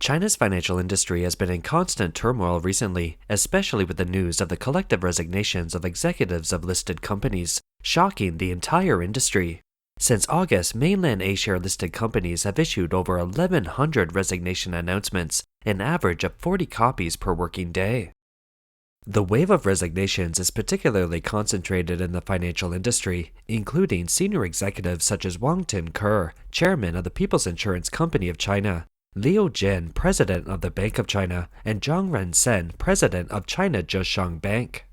China's financial industry has been in constant turmoil recently, especially with the news of the collective resignations of executives of listed companies, shocking the entire industry. Since August, mainland A-share listed companies have issued over 1,100 resignation announcements, an average of 40 copies per working day. The wave of resignations is particularly concentrated in the financial industry, including senior executives such as Wang Tin-Ke, chairman of the People's Insurance Company of China, Liu Jin, president of the Bank of China, and Zhang Rensen, president of China Zheshang Bank.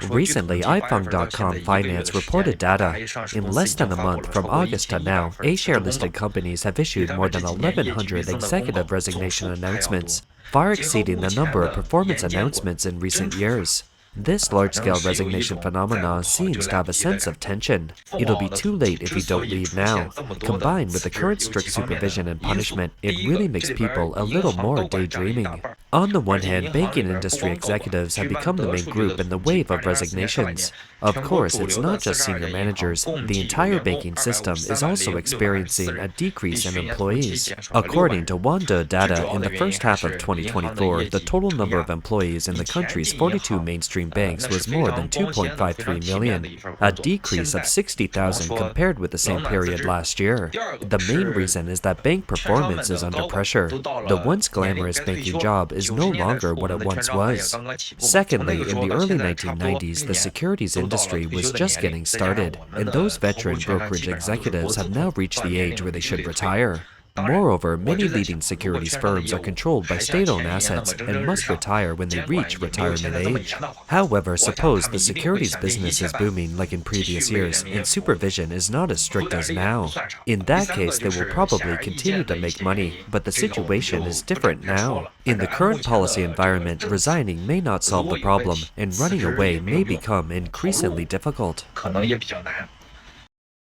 Recently, iFeng.com Finance reported data. In less than a month from August to now, A-share listed companies have issued more than 1,100 executive resignation announcements, far exceeding the number of performance announcements in recent years. This large-scale resignation phenomenon seems to have a sense of tension. It'll be too late if you don't leave now. Combined with the current strict supervision and punishment, it really makes people a little more daydreaming. On the one hand, banking industry executives have become the main group in the wave of resignations. Of course, it's not just senior managers. The entire banking system is also experiencing a decrease in employees. According to Wanda data, in the first half of 2024, the total number of employees in the country's 42 mainstream banks was more than 2.53 million, a decrease of 60,000 compared with the same period last year. The main reason is that bank performance is under pressure. The once glamorous banking job is no longer what it once was. Secondly, in the early 1990s, the securities industry was just getting started, and those veteran brokerage executives have now reached the age where they should retire. Moreover, many leading securities firms are controlled by state-owned assets and must retire when they reach retirement age. However, suppose the securities business is booming like in previous years and supervision is not as strict as now. In that case, they will probably continue to make money, but the situation is different now. In the current policy environment, resigning may not solve the problem, and running away may become increasingly difficult.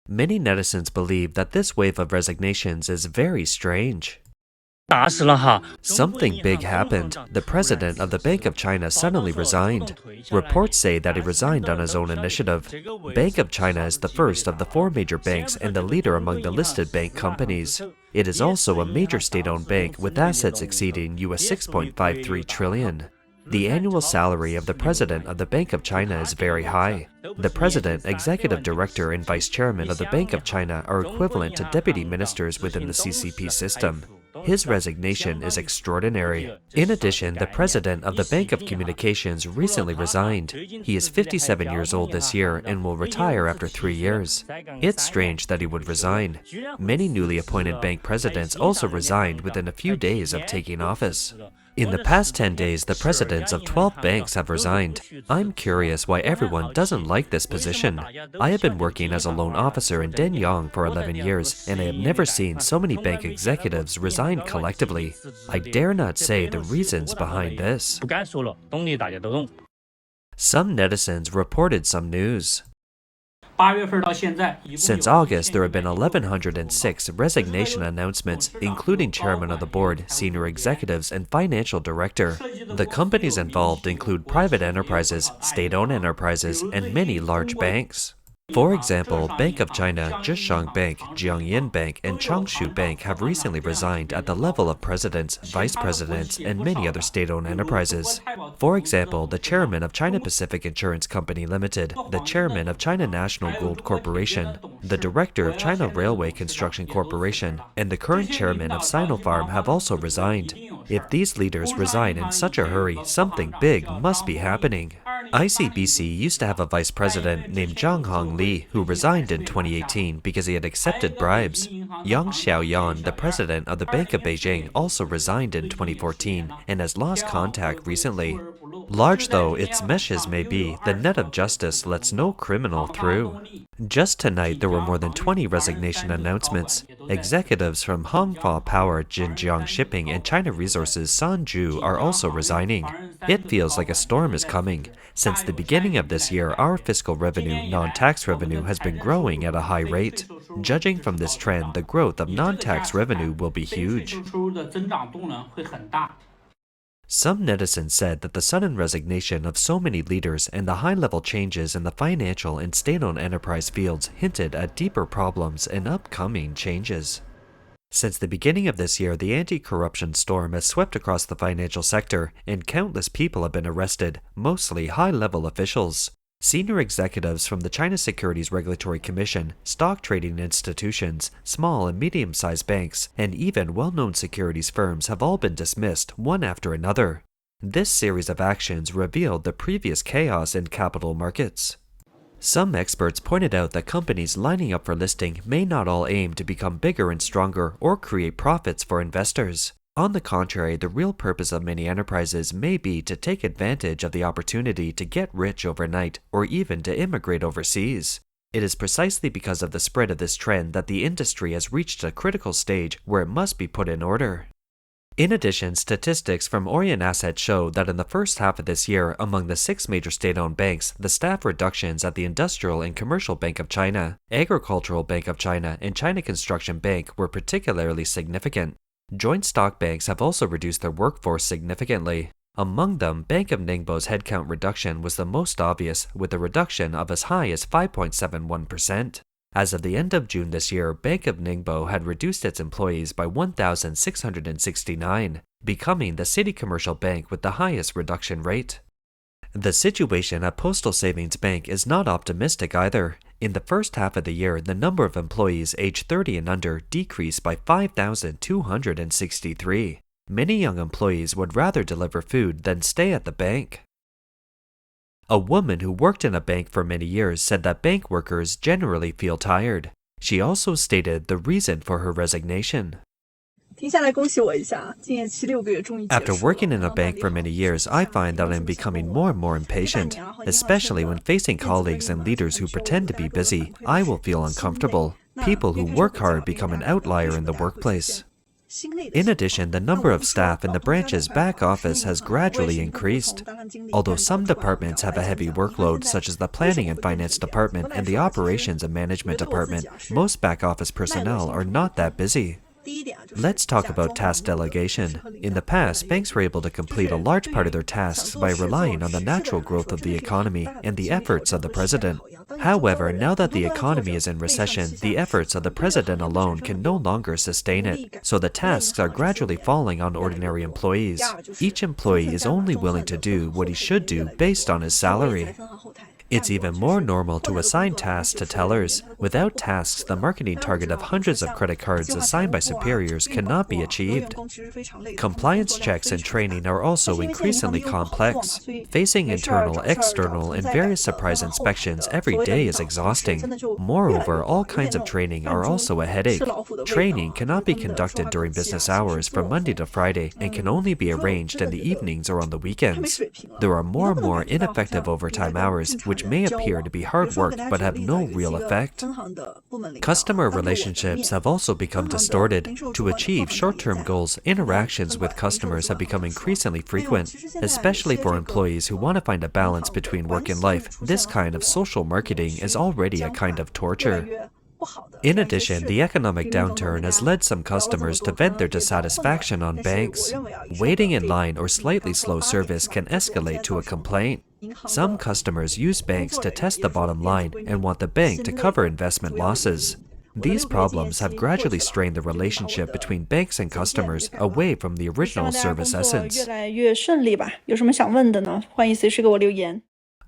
Many netizens believe that this wave of resignations is very strange. Something big happened. The president of the Bank of China suddenly resigned. Reports say that he resigned on his own initiative. Bank of China is the first of the four major banks and the leader among the listed bank companies. It is also a major state-owned bank with assets exceeding US $6.53 trillion. The annual salary of the president of the Bank of China is very high. The president, executive director, and vice chairman of the Bank of China are equivalent to deputy ministers within the CCP system. His resignation is extraordinary. In addition, the president of the Bank of Communications recently resigned. He is 57 years old this year and will retire after 3 years. It's strange that he would resign. Many newly appointed bank presidents also resigned within a few days of taking office. In the past 10 days, the presidents of 12 banks have resigned. I'm curious why everyone doesn't like this position. I have been working as a loan officer in Denyang for 11 years, and I have never seen so many bank executives resign collectively. I dare not say the reasons behind this. Some netizens reported some news. Since August, there have been 1,106 resignation announcements, including chairman of the board, senior executives, and financial director. The companies involved include private enterprises, state-owned enterprises, and many large banks. For example, Bank of China, Zheshang Bank, Jiangyin Bank, and Changshu Bank have recently resigned at the level of presidents, vice presidents, and many other state-owned enterprises. For example, the chairman of China Pacific Insurance Company Limited, the chairman of China National Gold Corporation, the director of China Railway Construction Corporation, and the current chairman of Sinopharm have also resigned. If these leaders resign in such a hurry, something big must be happening. ICBC used to have a vice president named Zhang Hongli who resigned in 2018 because he had accepted bribes. Yang Xiaoyan, the president of the Bank of Beijing, also resigned in 2014 and has lost contact recently. Large though its meshes may be, the net of justice lets no criminal through. Just tonight, there were more than 20 resignation announcements. Executives from Hongfa Power, Jinjiang Shipping, and China Resources Sanju are also resigning. It feels like a storm is coming. Since the beginning of this year, our fiscal revenue, non-tax revenue, has been growing at a high rate. Judging from this trend, the growth of non-tax revenue will be huge. Some netizens said that the sudden resignation of so many leaders and the high-level changes in the financial and state-owned enterprise fields hinted at deeper problems and upcoming changes. Since the beginning of this year, the anti-corruption storm has swept across the financial sector, and countless people have been arrested, mostly high-level officials. Senior executives from the China Securities Regulatory Commission, stock trading institutions, small and medium-sized banks, and even well-known securities firms have all been dismissed one after another. This series of actions revealed the previous chaos in capital markets. Some experts pointed out that companies lining up for listing may not all aim to become bigger and stronger or create profits for investors. On the contrary, the real purpose of many enterprises may be to take advantage of the opportunity to get rich overnight or even to immigrate overseas. It is precisely because of the spread of this trend that the industry has reached a critical stage where it must be put in order. In addition, statistics from Orient Asset show that in the first half of this year, among the 6 major state-owned banks, the staff reductions at the Industrial and Commercial Bank of China, Agricultural Bank of China, and China Construction Bank were particularly significant. Joint stock banks have also reduced their workforce significantly. Among them, Bank of Ningbo's headcount reduction was the most obvious, with a reduction of as high as 5.71%. As of the end of June this year, Bank of Ningbo had reduced its employees by 1,669, becoming the city commercial bank with the highest reduction rate. The situation at Postal Savings Bank is not optimistic either. In the first half of the year, the number of employees aged 30 and under decreased by 5,263. Many young employees would rather deliver food than stay at the bank. A woman who worked in a bank for many years said that bank workers generally feel tired. She also stated the reason for her resignation. After working in a bank for many years, I find that I am becoming more and more impatient, especially when facing colleagues and leaders who pretend to be busy. I will feel uncomfortable. People who work hard become an outlier in the workplace. In addition, the number of staff in the branch's back office has gradually increased. Although some departments have a heavy workload, such as the Planning and Finance Department and the Operations and Management Department, most back office personnel are not that busy. Let's talk about task delegation. In the past, banks were able to complete a large part of their tasks by relying on the natural growth of the economy and the efforts of the president. However, now that the economy is in recession, the efforts of the president alone can no longer sustain it, so the tasks are gradually falling on ordinary employees. Each employee is only willing to do what he should do based on his salary. It's even more normal to assign tasks to tellers. Without tasks, the marketing target of hundreds of credit cards assigned by superiors cannot be achieved. Compliance checks and training are also increasingly complex. Facing internal, external, and various surprise inspections every day is exhausting. Moreover, all kinds of training are also a headache. Training cannot be conducted during business hours from Monday to Friday and can only be arranged in the evenings or on the weekends. There are more and more ineffective overtime hours, which may appear to be hard work but have no real effect. Customer relationships have also become distorted. To achieve short-term goals, interactions with customers have become increasingly frequent, especially for employees who want to find a balance between work and life. This kind of social marketing is already a kind of torture. In addition, the economic downturn has led some customers to vent their dissatisfaction on banks. Waiting in line or slightly slow service can escalate to a complaint. Some customers use banks to test the bottom line and want the bank to cover investment losses. These problems have gradually strained the relationship between banks and customers away from the original service essence.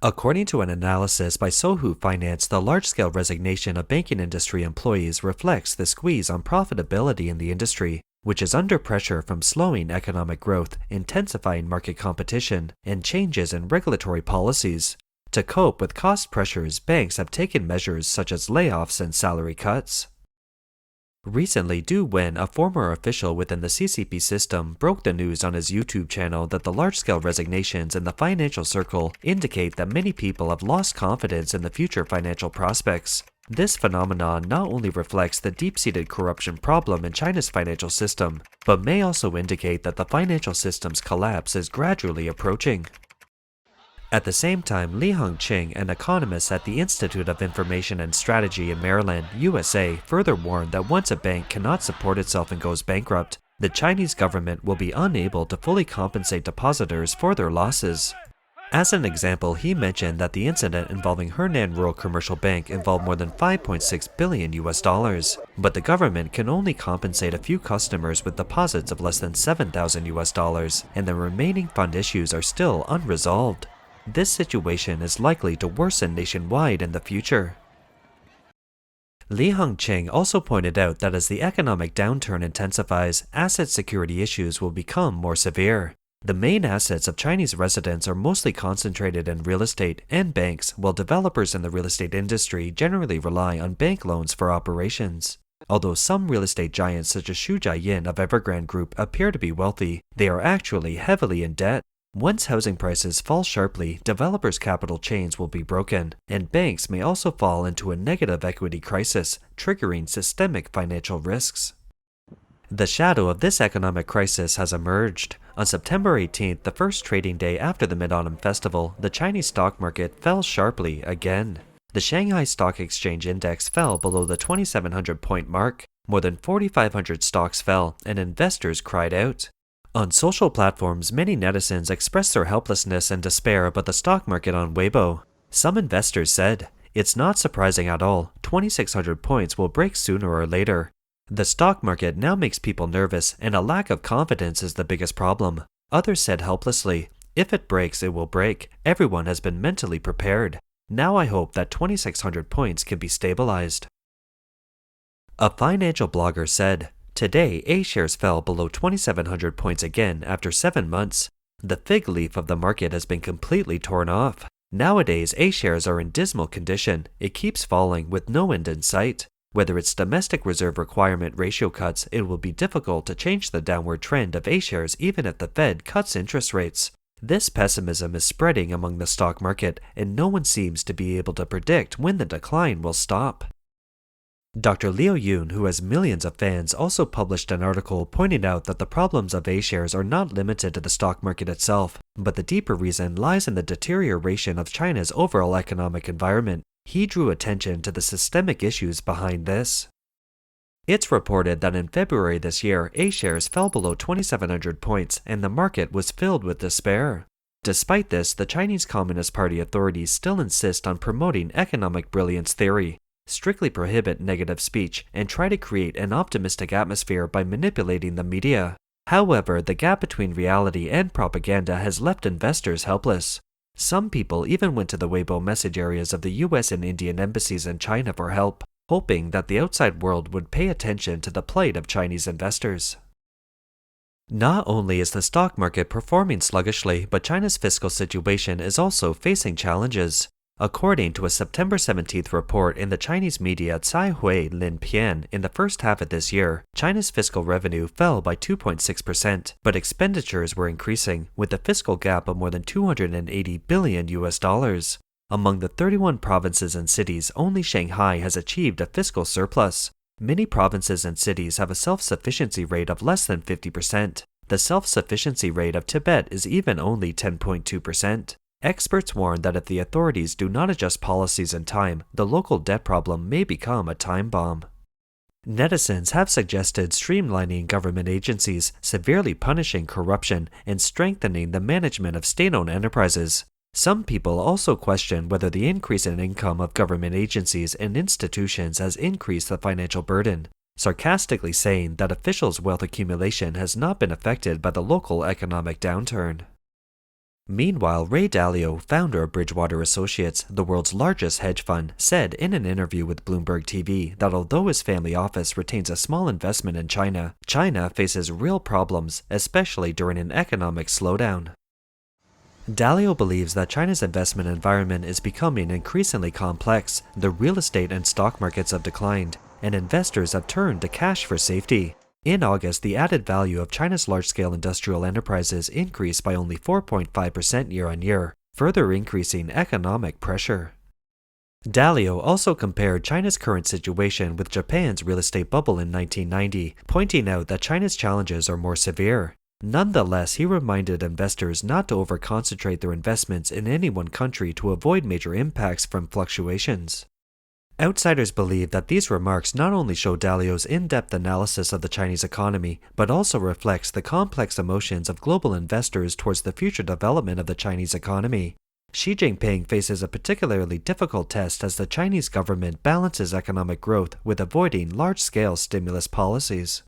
According to an analysis by Sohu Finance, the large-scale resignation of banking industry employees reflects the squeeze on profitability in the industry, which is under pressure from slowing economic growth, intensifying market competition, and changes in regulatory policies. To cope with cost pressures, banks have taken measures such as layoffs and salary cuts. Recently, Du Wen, a former official within the CCP system, broke the news on his YouTube channel that the large-scale resignations in the financial circle indicate that many people have lost confidence in the future financial prospects. This phenomenon not only reflects the deep-seated corruption problem in China's financial system, but may also indicate that the financial system's collapse is gradually approaching. At the same time, Li Hongqing, an economist at the Institute of Information and Strategy in Maryland, USA, further warned that once a bank cannot support itself and goes bankrupt, the Chinese government will be unable to fully compensate depositors for their losses. As an example, he mentioned that the incident involving Hernan Rural Commercial Bank involved more than 5.6 billion US dollars, but the government can only compensate a few customers with deposits of less than 7,000 US dollars, and the remaining fund issues are still unresolved. This situation is likely to worsen nationwide in the future. Li Hongqing also pointed out that as the economic downturn intensifies, asset security issues will become more severe. The main assets of Chinese residents are mostly concentrated in real estate and banks, while developers in the real estate industry generally rely on bank loans for operations. Although some real estate giants such as Xu Jiayin of Evergrande Group appear to be wealthy, they are actually heavily in debt. Once housing prices fall sharply, developers' capital chains will be broken, and banks may also fall into a negative equity crisis, triggering systemic financial risks. The shadow of this economic crisis has emerged. On September 18th, the first trading day after the Mid-Autumn Festival, the Chinese stock market fell sharply again. The Shanghai Stock Exchange Index fell below the 2,700-point mark. More than 4,500 stocks fell, and investors cried out. On social platforms, many netizens expressed their helplessness and despair about the stock market on Weibo. Some investors said, "It's not surprising at all, 2,600 points will break sooner or later." The stock market now makes people nervous, and a lack of confidence is the biggest problem. Others said helplessly, "If it breaks, it will break. Everyone has been mentally prepared. Now I hope that 2,600 points can be stabilized." A financial blogger said, "Today, A shares fell below 2,700 points again after 7 months. The fig leaf of the market has been completely torn off. Nowadays, A shares are in dismal condition. It keeps falling with no end in sight. Whether it's domestic reserve requirement ratio cuts, it will be difficult to change the downward trend of A shares even if the Fed cuts interest rates." This pessimism is spreading among the stock market, and no one seems to be able to predict when the decline will stop. Dr. Liu Yun, who has millions of fans, also published an article pointing out that the problems of A shares are not limited to the stock market itself, but the deeper reason lies in the deterioration of China's overall economic environment. He drew attention to the systemic issues behind this. It's reported that in February this year, A shares fell below 2,700 points and the market was filled with despair. Despite this, the Chinese Communist Party authorities still insist on promoting economic brilliance theory, strictly prohibit negative speech, and try to create an optimistic atmosphere by manipulating the media. However, the gap between reality and propaganda has left investors helpless. Some people even went to the Weibo message areas of the US and Indian embassies in China for help, hoping that the outside world would pay attention to the plight of Chinese investors. Not only is the stock market performing sluggishly, but China's fiscal situation is also facing challenges. According to a September 17th report in the Chinese media Caihui Linpian, in the first half of this year, China's fiscal revenue fell by 2.6%, but expenditures were increasing, with a fiscal gap of more than 280 billion US dollars. Among the 31 provinces and cities, only Shanghai has achieved a fiscal surplus. Many provinces and cities have a self-sufficiency rate of less than 50%. The self-sufficiency rate of Tibet is even only 10.2%. Experts warn that if the authorities do not adjust policies in time, the local debt problem may become a time bomb. Netizens have suggested streamlining government agencies, severely punishing corruption, and strengthening the management of state-owned enterprises. Some people also question whether the increase in income of government agencies and institutions has increased the financial burden, sarcastically saying that officials' wealth accumulation has not been affected by the local economic downturn. Meanwhile, Ray Dalio, founder of Bridgewater Associates, the world's largest hedge fund, said in an interview with Bloomberg TV that although his family office retains a small investment in China, China faces real problems, especially during an economic slowdown. Dalio believes that China's investment environment is becoming increasingly complex. The real estate and stock markets have declined, and investors have turned to cash for safety. In August, the added value of China's large-scale industrial enterprises increased by only 4.5% year-on-year, further increasing economic pressure. Dalio also compared China's current situation with Japan's real estate bubble in 1990, pointing out that China's challenges are more severe. Nonetheless, he reminded investors not to over-concentrate their investments in any one country to avoid major impacts from fluctuations. Outsiders believe that these remarks not only show Dalio's in-depth analysis of the Chinese economy, but also reflects the complex emotions of global investors towards the future development of the Chinese economy. Xi Jinping faces a particularly difficult test as the Chinese government balances economic growth with avoiding large-scale stimulus policies.